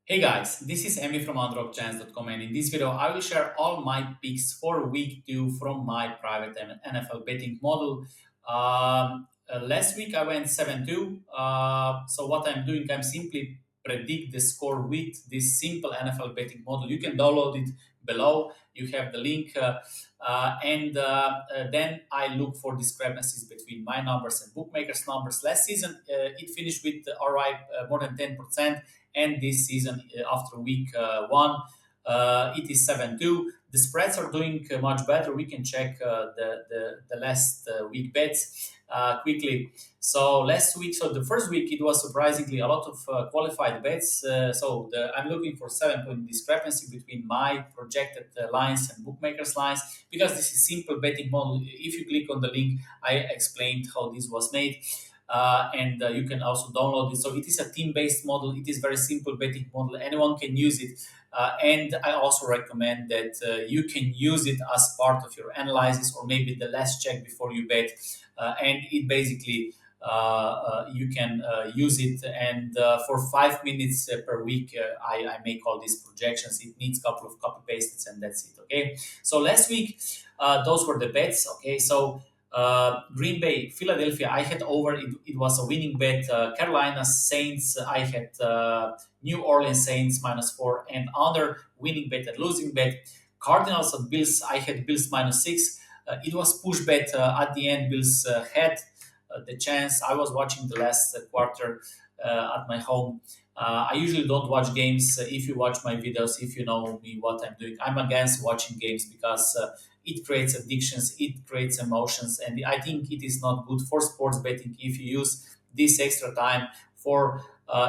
Hey guys, this is Emmy from underdogchance.com, and in this video I will share all my picks for week 2 from my private NFL betting model. Last week I went 7-2. So what I'm doing, I'm simply predict the score with this simple NFL betting model. You can download it below. You have the link. And then I look for discrepancies between my numbers and bookmakers' numbers. Last season it finished with alright, more than 10%, and this season after week 1 it is 7-2. The spreads are doing much better. We can check the last week bets quickly. So last week, so the first week, it was surprisingly a lot of qualified bets. I'm looking for 7 point discrepancy between my projected lines and bookmakers lines, because this is simple betting model. If you click on the link, I explained how this was made. And you can also download it. So it is a team-based model. It is very simple betting model. Anyone can use it. And I also recommend that you can use it as part of your analysis, or maybe the last check before you bet. And it basically you can use it, and for 5 minutes per week I make all these projections. It needs a couple of copy pastes and that's it. Okay, so last week those were the bets. Okay, so Green Bay, Philadelphia, I had over. It was a winning bet. Carolina Saints, I had New Orleans Saints -4 and under, winning bet and losing bet. Cardinals and Bills, I had Bills -6. It was push bet at the end. Bills had the chance. I was watching the last quarter at my home. I usually don't watch games. If you watch my videos, if you know me, what I'm doing, I'm against watching games because it creates addictions, it creates emotions, and I think it is not good for sports betting if you use this extra time for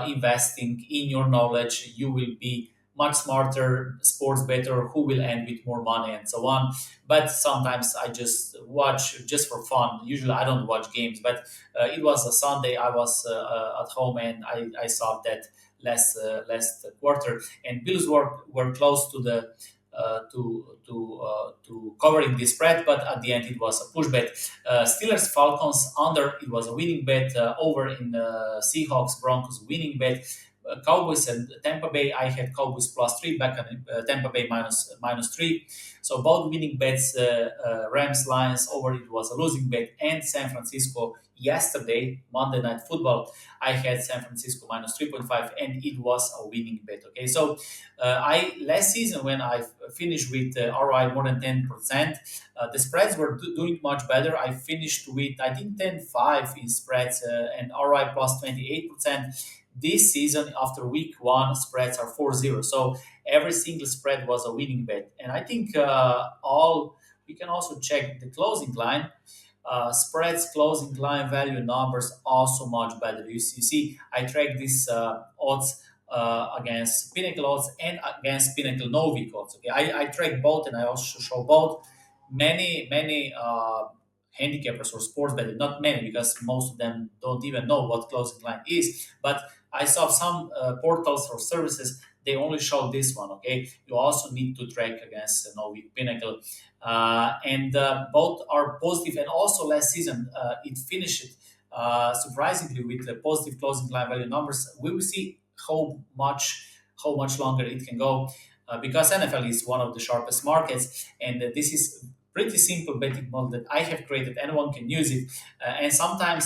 investing in your knowledge. You will be much smarter sports better who will end with more money and so on. But sometimes I just watch just for fun. Usually I don't watch games, but it was a Sunday. I was at home, and I saw that last quarter, and Bills were close to the to covering the spread, but at the end it was a push bet. Steelers Falcons under, it was a winning bet. Over in Seahawks Broncos, winning bet. Cowboys and Tampa Bay, I had Cowboys +3, back on Tampa Bay minus 3. So both winning bets. Rams Lions over, it was a losing bet. And San Francisco yesterday, Monday Night Football, I had San Francisco -3.5, and it was a winning bet. Okay, so I last season when I finished with ROI more than 10%, the spreads were doing much better. I finished with, I think, 10.5 in spreads, and ROI +28%. This season, after week 1, spreads are 4-0. So every single spread was a winning bet. And I think all we can also check the closing line. Spreads, closing line value numbers also much better. You see, I track these odds against Pinnacle odds and against Pinnacle Novic odds. Okay, I track both, and I also show both. Many handicappers or sports bettors, not many, because most of them don't even know what closing line is. But I saw some portals or services, they only show this one. Okay, you also need to track against Novic, Pinnacle, and both are positive. And also last season it finished surprisingly with positive closing line value numbers. We will see how much longer it can go, because NFL is one of the sharpest markets, and this is pretty simple betting model that I have created. Anyone can use it, and sometimes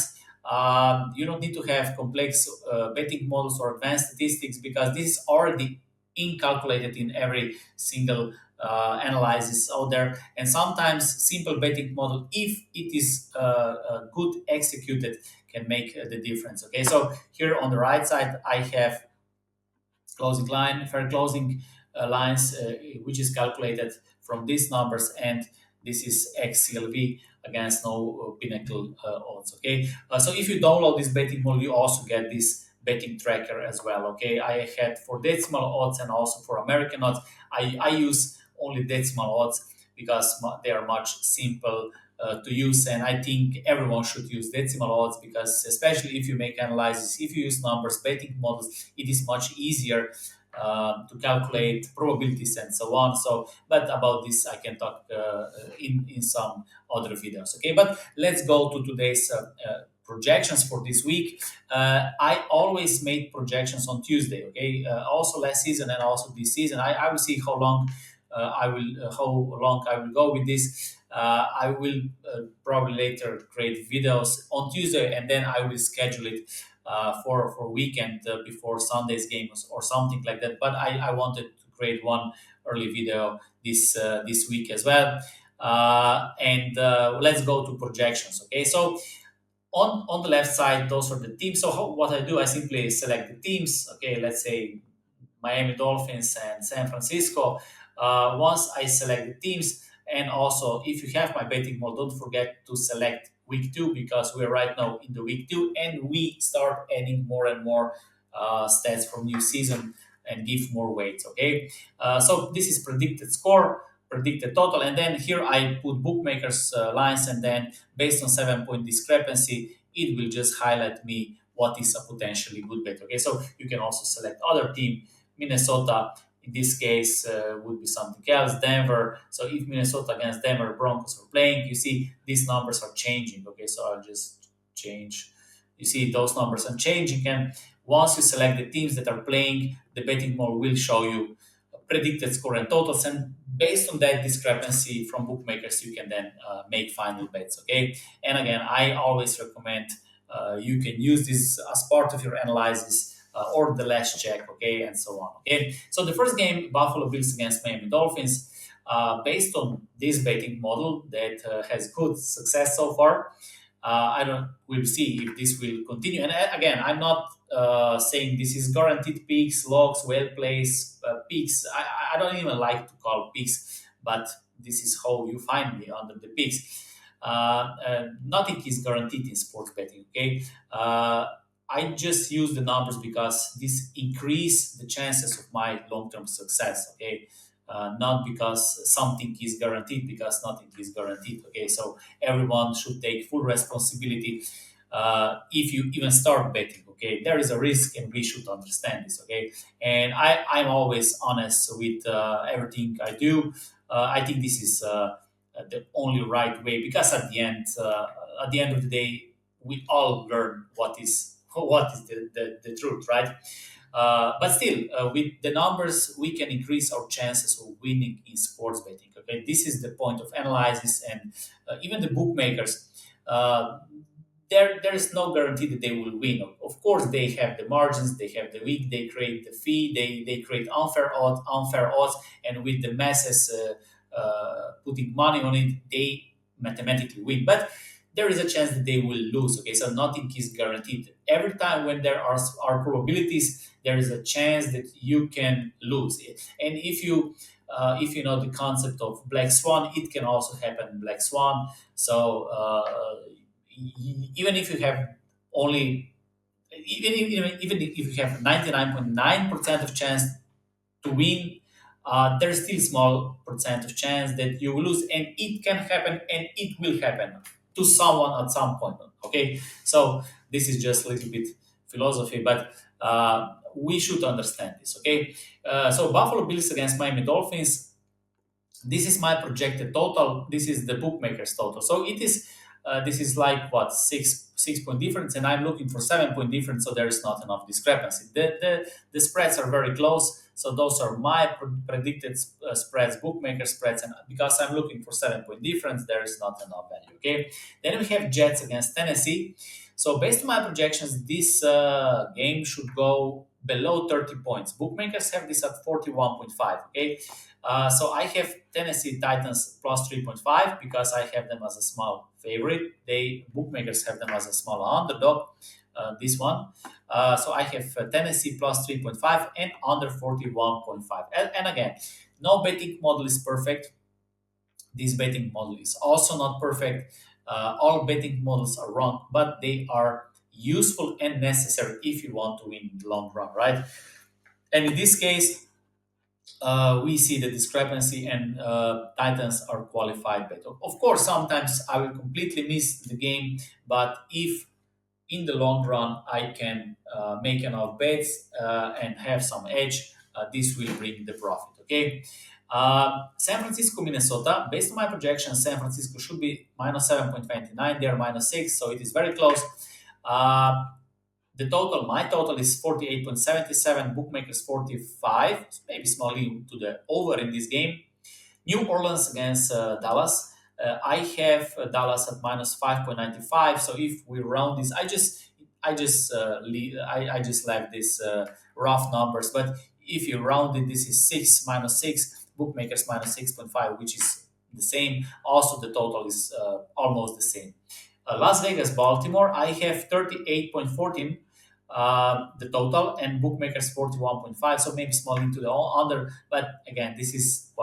you don't need to have complex betting models or advanced statistics, because this is already incalculated in every single analysis out there. And sometimes simple betting model, if it is good executed, can make the difference. Okay, so here on the right side I have closing line, fair closing lines, which is calculated from these numbers, and this is XCLV against no Pinnacle odds. Okay, so if you download this betting model, you also get this betting tracker as well. Okay, I had for decimal odds and also for American odds. I use only decimal odds because they are much simple to use, and I think everyone should use decimal odds, because especially if you make analysis, if you use numbers, betting models, it is much easier to calculate probabilities and so on. So, but about this I can talk in some other videos. Okay, but let's go to today's projections for this week, I always made projections on Tuesday. Okay, also last season and also this season, I will see how long I will go with this. I will probably later create videos on Tuesday, and then I will schedule it for weekend before Sunday's games or something like that. But I wanted to create one early video this week as well. And let's go to projections. Okay, so on the left side, those are the teams. So what I do, I simply select the teams. Okay, let's say Miami Dolphins and San Francisco. Once I select the teams, and also if you have my betting model, don't forget to select week two because we're right now in the week two, and we start adding more and more stats from new season and give more weights. Okay, so this is predicted score, predicted total, and then here I put bookmakers lines, and then based on 7 point discrepancy, it will just highlight me what is a potentially good bet. Okay, so you can also select other team. Minnesota, in this case, would be something else. Denver. So if Minnesota against Denver Broncos are playing, you see these numbers are changing. Okay, so I'll just change. You see those numbers are changing, and once you select the teams that are playing, the betting model will show you predicted score and totals, and based on that discrepancy from bookmakers, you can then make final bets. Okay, and again, I always recommend you can use this as part of your analysis or the last check, okay, and so on. Okay, so the first game, Buffalo Bills against Miami Dolphins, based on this betting model that has good success so far. I don't. We'll see if this will continue. And again, I'm not saying this is guaranteed picks, logs, well placed picks. I don't even like to call picks, but this is how you find me under the picks. Nothing is guaranteed in sports betting. Okay, I just use the numbers because this increase the chances of my long-term success. Okay, not because something is guaranteed, because nothing is guaranteed. Okay, so everyone should take full responsibility if you even start betting. Okay, there is a risk, and we should understand this. Okay, and I'm always honest with everything I do. I think this is the only right way because at the end of the day, we all learn what is the truth, right? But still, with the numbers, we can increase our chances of winning in sports betting. Okay, this is the point of analysis, and even the bookmakers. There is no guarantee that they will win. Of course, they have the margins, they have the week, they create the fee, they create unfair odds, and with the masses putting money on it, they mathematically win. But there is a chance that they will lose. Okay, so nothing is guaranteed. Every time when there are probabilities, there is a chance that you can lose it. And if you know the concept of black swan, it can also happen black swan. So even if you have only even if you have 99.9% of chance to win, there's still small percent of chance that you will lose, and it can happen, and it will happen to someone at some point. Okay, so this is just a little bit philosophy, but we should understand this. Okay, so Buffalo Bills against Miami Dolphins. This is my projected total. This is the bookmakers total. So it is. This is like what 6 point difference, and I'm looking for 7 point difference. So there is not enough discrepancy. The spreads are very close. So those are my predicted spreads, bookmaker spreads, and because I'm looking for 7 point difference, there is not enough value. Okay. Then we have Jets against Tennessee. So based on my projections, this game should go below 30 points. Bookmakers have this at 41.5. Okay. So I have Tennessee Titans plus 3.5 because I have them as a small favorite. They bookmakers have them as a small underdog. This one. So I have Tennessee plus 3.5 and under 41.5. And again, no betting model is perfect. This betting model is also not perfect. All betting models are wrong, but they are useful and necessary if you want to win in the long run, right? And in this case, we see the discrepancy, and Titans are qualified bet. Of course, sometimes I will completely miss the game, but if in the long run I can make enough bets and have some edge, this will bring the profit. Okay. San Francisco, Minnesota. Based on my projections, San Francisco should be minus 7.29. They are minus 6, so it is very close. Uh, my total is 48.77, bookmakers 45, maybe slightly to the over in this game. New Orleans against Dallas. I have Dallas at minus 5.95. So if we round this, I just left this rough numbers. But if you round it, this is six minus six. Bookmakers minus 6.5, which is the same. Also, the total is almost the same. Las Vegas, Baltimore. I have 38.14 the total, and bookmakers 41.5, so maybe small into the under, but again, this is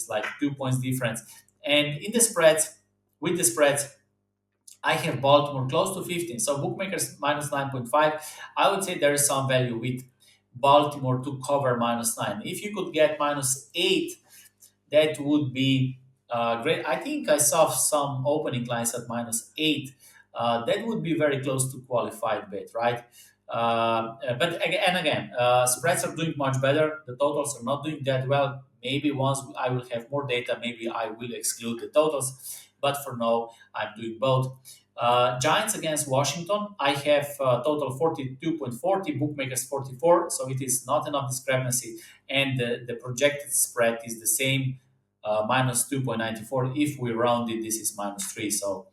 like 2 points difference. And in the spreads, with the spreads, I have Baltimore close to 15, so bookmakers minus 9.5. I would say there is some value with Baltimore to cover minus 9. If you could get minus 8, that would be great. I think I saw some opening lines at minus 8. That would be very close to qualified bet, right? But again, spreads are doing much better. The totals are not doing that well. Maybe once I will have more data, maybe I will exclude the totals. But for now, I'm doing both. Giants against Washington. I have total 42.40, bookmakers 44, so it is not enough discrepancy, and the projected spread is the same, minus 2.94. If we round it, this is minus 3. So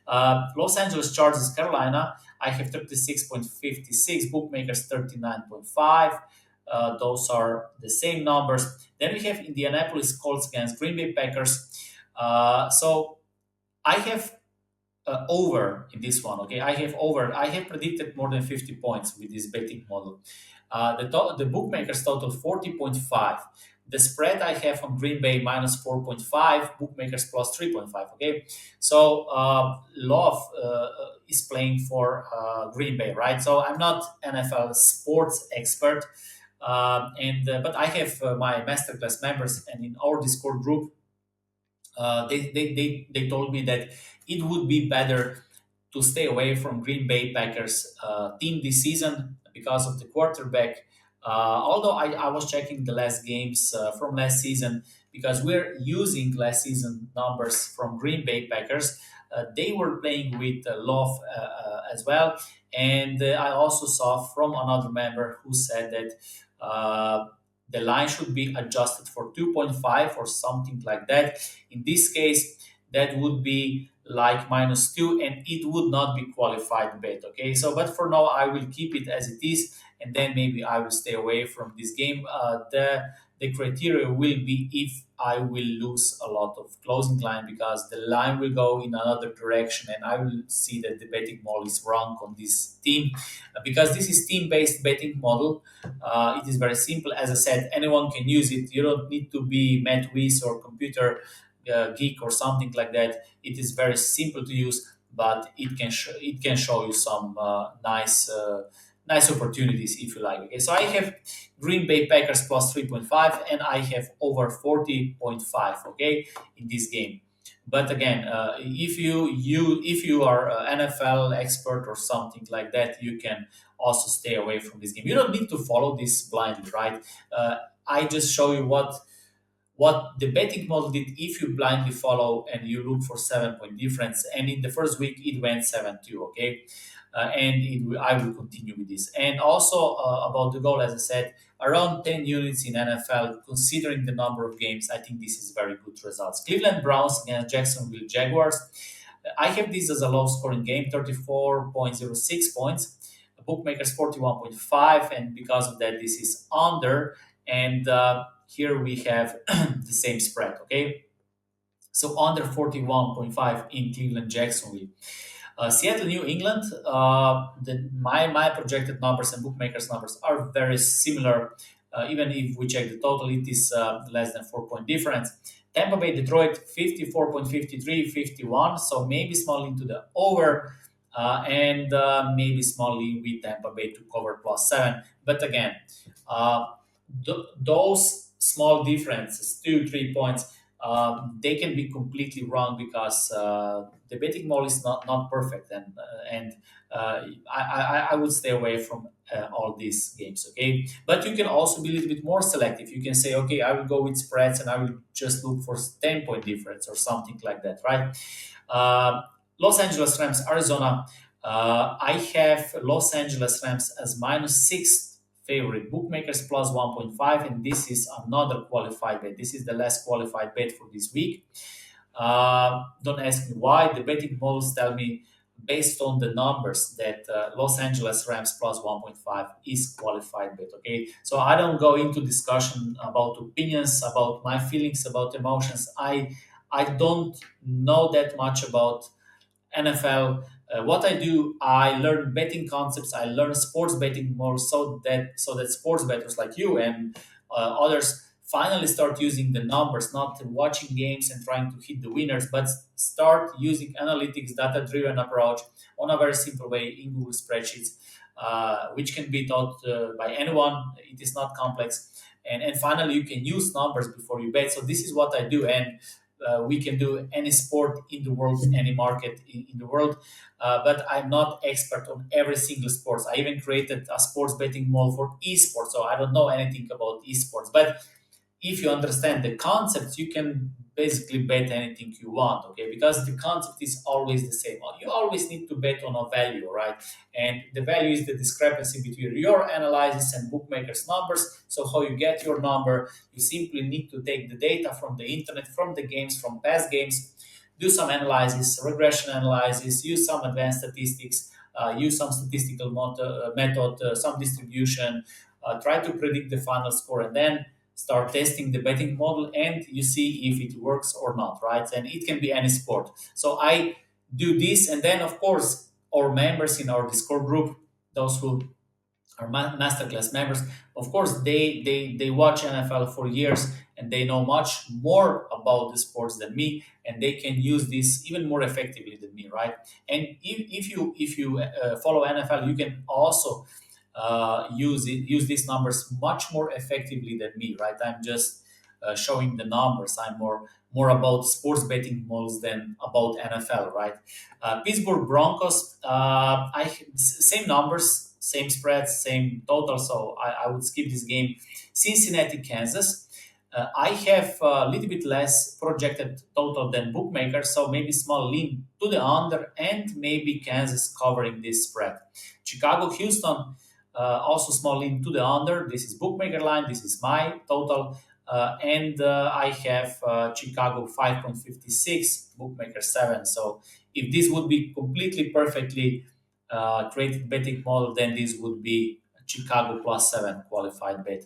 Los Angeles Chargers, Carolina, I have 36.56, bookmakers 39.5. Those are the same numbers. Then we have Indianapolis Colts against Green Bay Packers. So I have over in this one. Okay, I have over. I have predicted more than 50 points with this betting model. The bookmakers total 40.5. The spread I have on Green Bay minus 4.5, bookmakers plus 3.5. Okay, so Love is playing for Green Bay, right? So I'm not NFL sports expert, and but I have my masterclass members, and in our Discord group, they told me that it would be better to stay away from Green Bay Packers team this season because of the quarterback. Although I was checking the last games from last season because we're using last season numbers from Green Bay Packers. They were playing with Love as well. And I also saw from another member who said that the line should be adjusted for 2.5 or something like that. In this case, that would be like minus 2, and it would not be qualified bet. Okay, so but for now I will keep it as it is, and then maybe I will stay away from this game. The criteria will be if I will lose a lot of closing line, because the line will go in another direction and I will see that the betting model is wrong on this team. Because this is team based betting model. It is very simple. As I said, anyone can use it. You don't need to be Matt Weiss or computer geek or something like that. It is very simple to use, but it can show you some nice opportunities if you like. Okay, so I have Green Bay Packers plus 3.5, and I have over 40.5. Okay, in this game. But again, if you are an NFL expert or something like that, you can also stay away from this game. You don't need to follow this blindly, right? I just show you what the betting model did if you blindly follow and you look for 7 point difference. And in the first week, it went 7-2. Okay. I will continue with this. And also about the goal, as I said, around 10 units in NFL, considering the number of games, I think this is very good results. Cleveland Browns against Jacksonville Jaguars. I have this as a low scoring game, 34.06 points. Bookmakers 41.5, and because of that, this is under. And here we have the same spread. Okay, so under 41.5 in Cleveland Jacksonville. Seattle, New England. My projected numbers and bookmakers numbers are very similar. Even if we check the total, it is less than 4 point difference. Tampa Bay, Detroit, 54.53, 51. So maybe small into the over, and maybe small with Tampa Bay to cover plus 7. But again, uh, those small differences, 2 3 points, they can be completely wrong because the betting model is not perfect, and I would stay away from all these games. Okay, but you can also be a little bit more selective. You can say, okay, I will go with spreads and I will just look for 10 point difference or something like that, right? Los Angeles Rams, Arizona. I have Los Angeles Rams as -6 favorite, bookmakers plus 1.5, and this is another qualified bet. This is the last qualified bet for this week. Don't ask me why. The betting models tell me based on the numbers that Los Angeles Rams plus 1.5 is qualified bet. Okay, so I don't go into discussion about opinions, about my feelings, about emotions. I don't know that much about NFL. What I do, I learn betting concepts. I learn sports betting more, so that sports bettors like you and others finally start using the numbers, not watching games and trying to hit the winners, but start using analytics, data-driven approach on a very simple way in Google spreadsheets, which can be taught by anyone. It is not complex. And finally, you can use numbers before you bet. So this is what I do, and we can do any sport in the world, any market in the world. But I'm not expert on every single sports. I even created a sports betting model for esports, so I don't know anything about esports. But if you understand the concepts, you can basically bet anything you want, okay? Because the concept is always the same. You always need to bet on a value, right? And the value is the discrepancy between your analysis and bookmakers' numbers. So how you get your number, you simply need to take the data from the internet, from the games, from past games, do some analysis, regression analysis, use some advanced statistics, use some statistical method, some distribution, try to predict the final score, and then start testing the betting model, and you see if it works or not, right? And it can be any sport. So I do this, and then of course our members in our Discord group, those who are masterclass members, of course they watch NFL for years, and they know much more about the sports than me, and they can use this even more effectively than me, right? And if you follow NFL, you can also use these numbers much more effectively than me, right? I'm just showing the numbers. I'm more about sports betting models than about NFL, right? Pittsburgh Broncos, same numbers, same spreads, same total, so I would skip this game. Cincinnati, Kansas. I have a little bit less projected total than bookmakers, so maybe small lean to the under, and maybe Kansas covering this spread. Chicago, Houston, also small lean to the under. This is bookmaker line. This is my total. And I have Chicago 5.56, bookmaker 7. So if this would be completely perfectly created betting model, then this would be Chicago plus 7 qualified bet.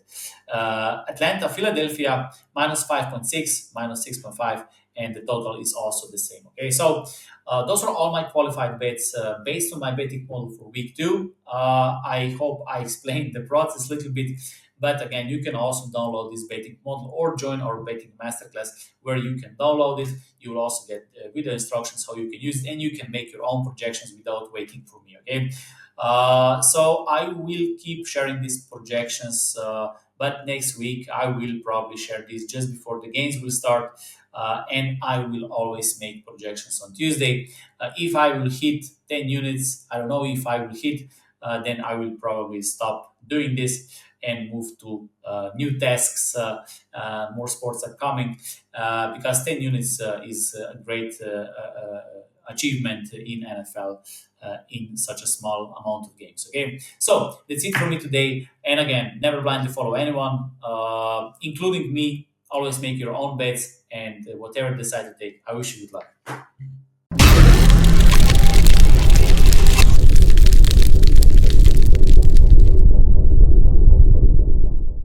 Atlanta, Philadelphia minus 5.6, minus 6.5, and the total is also the same. Okay, so those are all my qualified bets based on my betting model for week 2. I hope I explained the process a little bit. But again, you can also download this betting model or join our betting masterclass where you can download it. You will also get video instructions how you can use it, and you can make your own projections without waiting for me. Okay, so I will keep sharing these projections, but next week I will probably share this just before the games will start, and I will always make projections on Tuesday. If I will hit 10 units, I don't know if I will hit, then I will probably stop doing this and move to new tasks. More sports are coming because 10 units is a great achievement in NFL in such a small amount of games. Okay, so that's it for me today. And again, never blindly follow anyone, including me. Always make your own bets, and whatever decide to take, I wish you good luck.